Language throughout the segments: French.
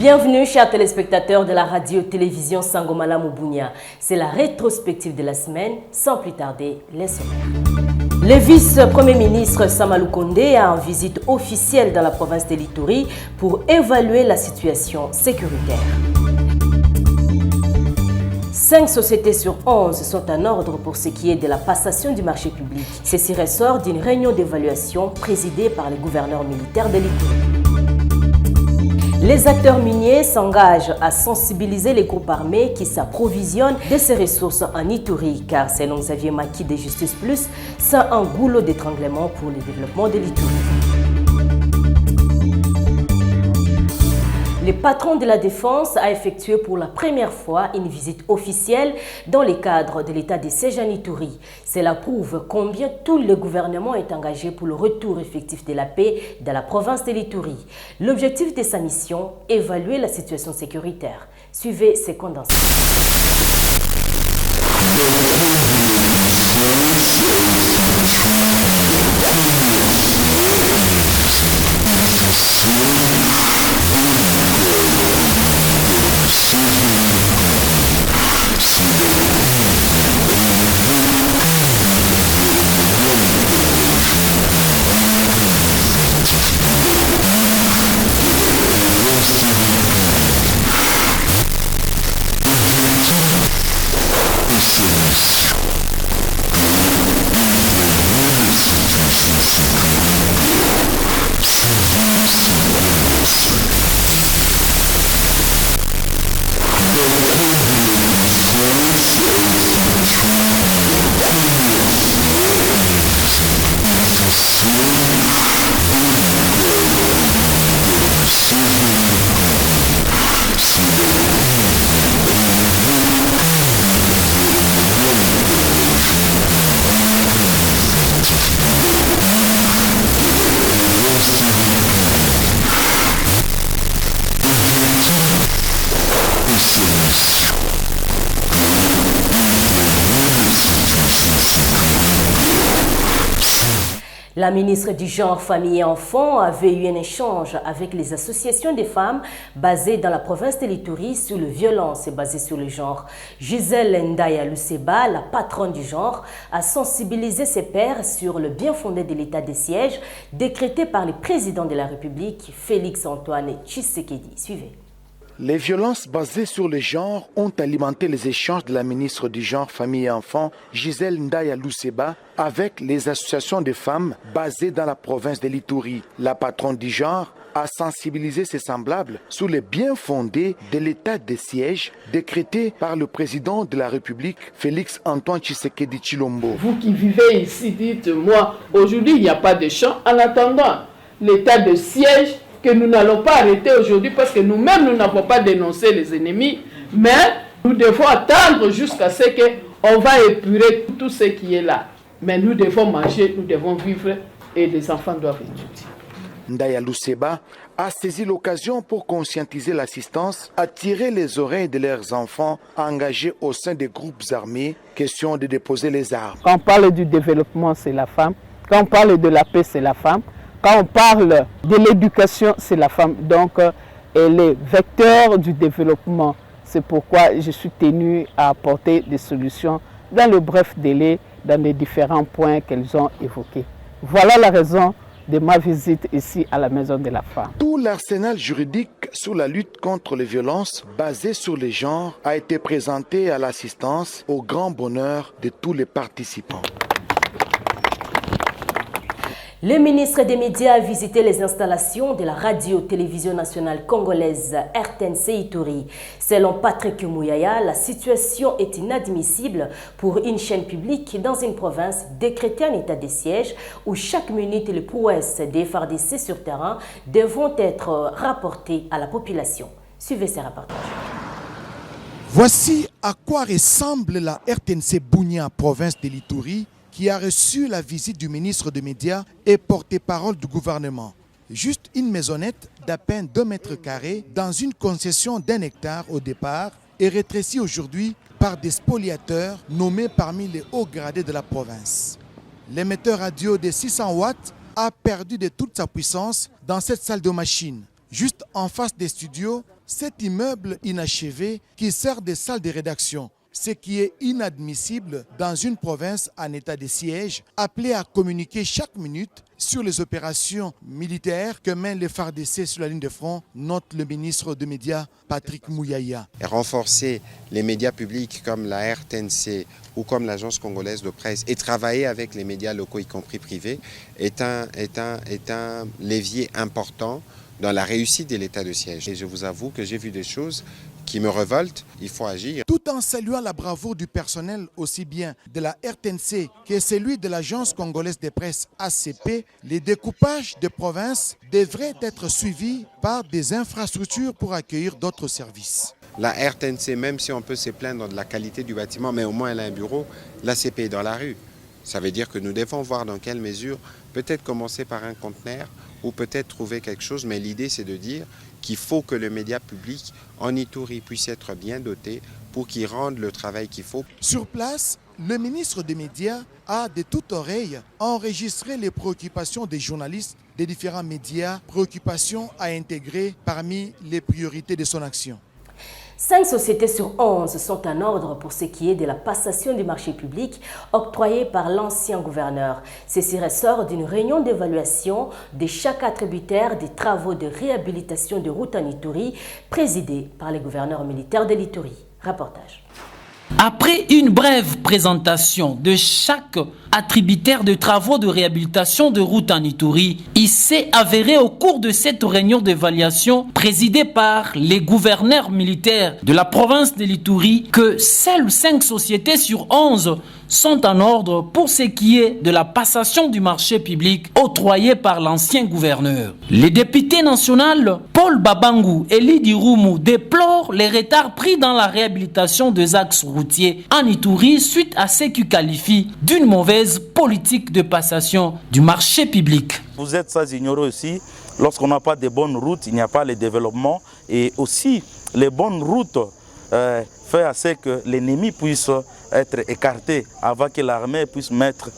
Bienvenue chers téléspectateurs de la radio-télévision Sangomala Moubunia. C'est la rétrospective de la semaine, sans plus tarder, les sommaires. Le vice-premier ministre Samalou Kondé est en visite officielle dans la province de l'Ituri pour évaluer la situation sécuritaire. 5 sociétés sur 11 sont en ordre pour ce qui est de la passation du marché public. Ceci ressort d'une réunion d'évaluation présidée par le gouverneur militaire de l'Ituri. Les acteurs miniers s'engagent à sensibiliser les groupes armés qui s'approvisionnent de ces ressources en Ituri, car selon Xavier Maki de Justice Plus, c'est un goulot d'étranglement pour le développement de l'Ituri. Le patron de la Défense a effectué pour la première fois une visite officielle dans le cadre de l'état de siège en Ituri. Cela prouve combien tout le gouvernement est engagé pour le retour effectif de la paix dans la province de l'Ituri. L'objectif de sa mission, évaluer la situation sécuritaire. Suivez ces condensés. La ministre du Genre, Famille et Enfants avait eu un échange avec les associations des femmes basées dans la province de l'Ituri sur les violences basées sur le genre. Gisèle Ndaya Luseba, la patronne du genre, a sensibilisé ses pairs sur le bien fondé de l'état de siège décrété par le président de la République, Félix-Antoine Tshisekedi. Suivez. Les violences basées sur le genre ont alimenté les échanges de la ministre du Genre, Famille et Enfants, Gisèle Ndaya Luseba, avec les associations de femmes basées dans la province de l'Ituri. La patronne du genre a sensibilisé ses semblables sur le bien fondé de l'état de siège décrété par le président de la République, Félix-Antoine Tshisekedi Tshilombo. Vous qui vivez ici, dites-moi, aujourd'hui il n'y a pas de champ. En attendant l'état de siège, que nous n'allons pas arrêter aujourd'hui parce que nous-mêmes, nous n'avons pas dénoncé les ennemis, mais nous devons attendre jusqu'à ce qu'on va épurer tout ce qui est là. Mais nous devons manger, nous devons vivre et les enfants doivent étudier. Ndaya Luseba a saisi l'occasion pour conscientiser l'assistance, attirer les oreilles de leurs enfants engagés au sein des groupes armés, question de déposer les armes. Quand on parle du développement, c'est la femme. Quand on parle de la paix, c'est la femme. Quand on parle de l'éducation, c'est la femme. Donc, elle est vecteur du développement. C'est pourquoi je suis tenu à apporter des solutions dans le bref délai, dans les différents points qu'elles ont évoqués. Voilà la raison de ma visite ici à la Maison de la Femme. Tout l'arsenal juridique sur la lutte contre les violences basées sur les genres a été présenté à l'assistance au grand bonheur de tous les participants. Le ministre des Médias a visité les installations de la radio-télévision nationale congolaise RTNC Ituri. Selon Patrick Mouyaya, la situation est inadmissible pour une chaîne publique dans une province décrétée en état de siège où chaque minute les prouesses des FARDC sur terrain devront être rapportées à la population. Suivez ces reportages. Voici à quoi ressemble la RTNC Bunia, province de l'Ituri, qui a reçu la visite du ministre des Médias et porte-parole du gouvernement. Juste une maisonnette d'à peine 2 mètres carrés dans une concession d'1 hectare au départ est rétrécie aujourd'hui par des spoliateurs nommés parmi les hauts gradés de la province. L'émetteur radio de 600 watts a perdu de toute sa puissance dans cette salle de machine. Juste en face des studios, cet immeuble inachevé qui sert de salle de rédaction. Ce qui est inadmissible dans une province en état de siège, appelée à communiquer chaque minute sur les opérations militaires que mènent les FARDC sur la ligne de front, note le ministre des Médias, Patrick Mouyaya. Renforcer les médias publics comme la RTNC ou comme l'Agence congolaise de presse et travailler avec les médias locaux, y compris privés, est un levier important dans la réussite de l'état de siège. Et je vous avoue que j'ai vu des choses qui me révoltent, il faut agir. Tout en saluant la bravoure du personnel aussi bien de la RTNC que celui de l'Agence congolaise de presse ACP, les découpages de provinces devraient être suivis par des infrastructures pour accueillir d'autres services. La RTNC, même si on peut se plaindre de la qualité du bâtiment, mais au moins elle a un bureau, l'ACP est dans la rue. Ça veut dire que nous devons voir dans quelle mesure, peut-être commencer par un conteneur ou peut-être trouver quelque chose, mais l'idée c'est de dire qu'il faut que le média public en Ituri puisse être bien doté pour qu'il rende le travail qu'il faut. Sur place, le ministre des Médias a de toutes oreilles enregistré les préoccupations des journalistes des différents médias, préoccupations à intégrer parmi les priorités de son action. 5 sociétés sur 11 sont en ordre pour ce qui est de la passation du marché public octroyé par l'ancien gouverneur. Ceci ressort d'une réunion d'évaluation de chaque attributaire des travaux de réhabilitation de routes en Ituri, présidée par les gouverneurs militaires de l'Ituri. Reportage. Après une brève présentation de chaque attributaire de travaux de réhabilitation de routes en Ituri, il s'est avéré au cours de cette réunion d'évaluation présidée par les gouverneurs militaires de la province de l'Ituri que seules 5 sociétés sur 11 sont en ordre pour ce qui est de la passation du marché public octroyé par l'ancien gouverneur. Les députés nationaux Paul Babangou et Lidi Roumou déplorent les retards pris dans la réhabilitation des axes routiers en Ituri suite à ce qu'ils qualifient d'une mauvaise politique de passation du marché public. Vous êtes sans ignorer aussi, lorsqu'on n'a pas de bonnes routes, il n'y a pas le développement et aussi les bonnes routes fait à ce que l'ennemi puisse être écarté avant que l'armée puisse mettre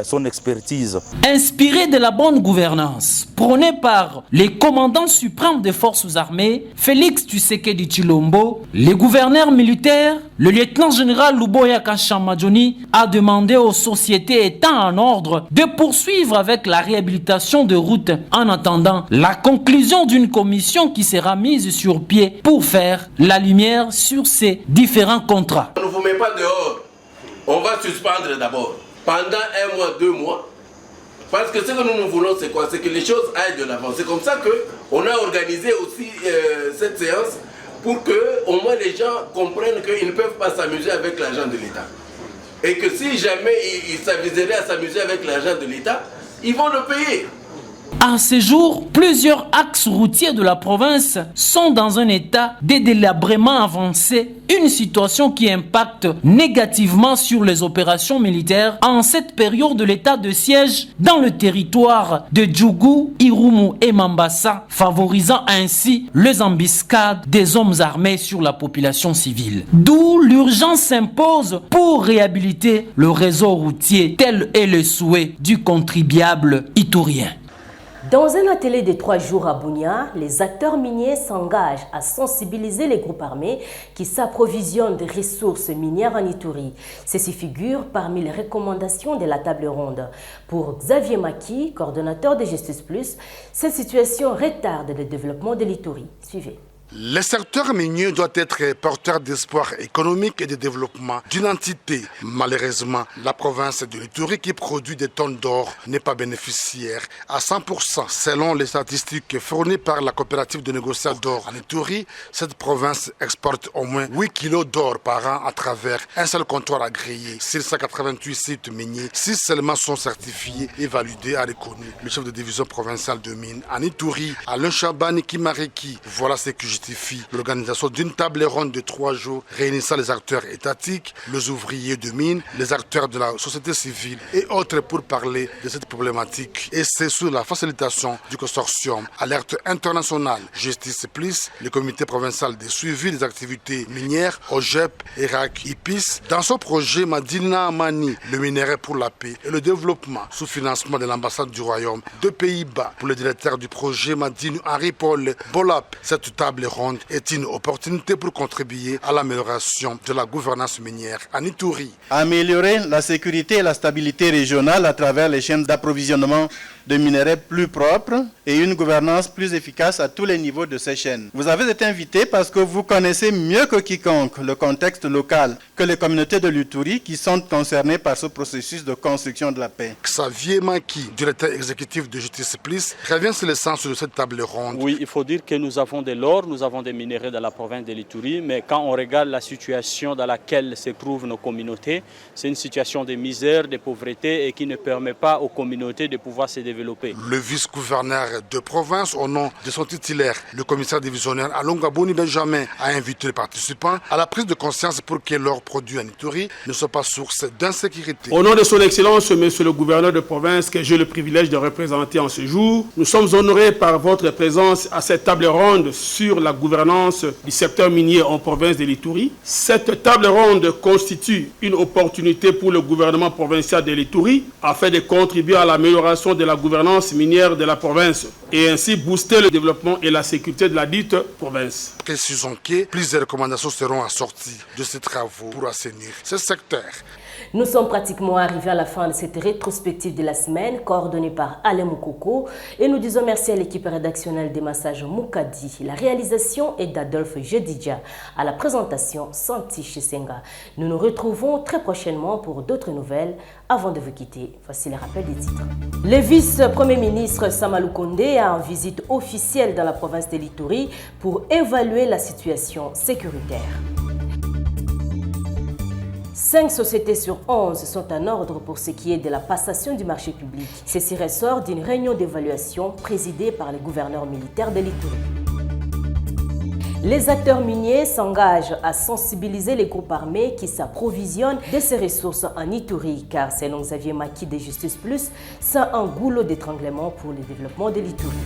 son expertise. Inspiré de la bonne gouvernance, prônée par les commandants suprêmes des forces armées, Félix Tshisekedi Tshilombo, les gouverneurs militaires, le lieutenant-général Luboya Kashamadjoni a demandé aux sociétés étant en ordre de poursuivre avec la réhabilitation de routes en attendant la conclusion d'une commission qui sera mise sur pied pour faire la lumière sur ces différents contrats. On ne vous met pas dehors, on va suspendre d'abord. Pendant 1 mois, 2 mois, parce que ce que nous voulons, c'est quoi? C'est que les choses aillent de l'avant. C'est comme ça qu'on a organisé aussi cette séance pour que au moins les gens comprennent qu'ils ne peuvent pas s'amuser avec l'argent de l'État. Et que si jamais ils s'aviseraient à s'amuser avec l'argent de l'État, ils vont le payer. À ce jour, plusieurs axes routiers de la province sont dans un état de délabrement avancé, une situation qui impacte négativement sur les opérations militaires en cette période de l'état de siège dans le territoire de Djougou, Irumu et Mambasa, favorisant ainsi les embuscades des hommes armés sur la population civile. D'où l'urgence s'impose pour réhabiliter le réseau routier, tel est le souhait du contribuable iturien. Dans un atelier de 3 jours à Bunia, les acteurs miniers s'engagent à sensibiliser les groupes armés qui s'approvisionnent des ressources minières en Ituri. Ceci figure parmi les recommandations de la table ronde. Pour Xavier Maki, coordonnateur de Justice Plus, cette situation retarde le développement de l'Ituri. Suivez. Le secteur minier doit être porteur d'espoir économique et de développement d'une entité. Malheureusement, la province de l'Ituri qui produit des tonnes d'or n'est pas bénéficiaire à 100%. Selon les statistiques fournies par la coopérative de négociation d'or en Ituri, cette province exporte au moins 8 kilos d'or par an à travers un seul comptoir agréé. Sur 188 sites miniers, 6 seulement sont certifiés et validés, a reconnu le chef de division provinciale de mines en Ituri, Alain Chabani Kimareki. Voilà ce que je justifie l'organisation d'une table ronde de 3 jours réunissant les acteurs étatiques, les ouvriers de mines, les acteurs de la société civile et autres pour parler de cette problématique. Et c'est sous la facilitation du consortium Alerte Internationale Justice Plus, le comité provincial de suivi des activités minières, OGEP, ERAC, IPIS, dans son projet Madina Amani, le minerai pour la paix et le développement, sous financement de l'ambassade du Royaume de Pays-Bas. Pour le directeur du projet Madine Henri-Paul Bolap, cette table ronde est une opportunité pour contribuer à l'amélioration de la gouvernance minière en Ituri. Améliorer la sécurité et la stabilité régionale à travers les chaînes d'approvisionnement de minerais plus propres et une gouvernance plus efficace à tous les niveaux de ces chaînes. Vous avez été invité parce que vous connaissez mieux que quiconque le contexte local, que les communautés de l'Ituri qui sont concernées par ce processus de construction de la paix. Xavier Maki, directeur exécutif de Justice Plus, revient sur le sens de cette table ronde. Oui, il faut dire que nous avons de l'or, nous avons des minerais dans la province de l'Ituri, mais quand on regarde la situation dans laquelle se trouvent nos communautés, c'est une situation de misère, de pauvreté et qui ne permet pas aux communautés de pouvoir se développer. Le vice-gouverneur de province, au nom de son titulaire, le commissaire divisionnaire Alonga Boni Benjamin, a invité les participants à la prise de conscience pour que leurs produits en Ituri ne soient pas source d'insécurité. Au nom de son Excellence, Monsieur le gouverneur de province, que j'ai le privilège de représenter en ce jour, nous sommes honorés par votre présence à cette table ronde sur la gouvernance du secteur minier en province de l'Ituri. Cette table ronde constitue une opportunité pour le gouvernement provincial de l'Ituri afin de contribuer à l'amélioration de la gouvernance minière de la province et ainsi booster le développement et la sécurité de la dite province. Précisons que plusieurs recommandations seront assorties de ces travaux pour assainir ce secteur. Nous sommes pratiquement arrivés à la fin de cette rétrospective de la semaine, coordonnée par Alain Moukoko. Et nous disons merci à l'équipe rédactionnelle des Massages Moukadi. La réalisation est d'Adolphe Jedidja. À la présentation, Santi Chisenga. Nous nous retrouvons très prochainement pour d'autres nouvelles. Avant de vous quitter, voici le rappel des titres. Le vice-premier ministre Samalou Konde a en visite officielle dans la province de l'Ituri pour évaluer la situation sécuritaire. 5 sociétés sur 11 sont en ordre pour ce qui est de la passation du marché public. Ceci ressort d'une réunion d'évaluation présidée par le gouverneur militaire de l'Ituri. Les acteurs miniers s'engagent à sensibiliser les groupes armés qui s'approvisionnent de ces ressources en Ituri, car selon Xavier Maki de Justice Plus, c'est un goulot d'étranglement pour le développement de l'Ituri.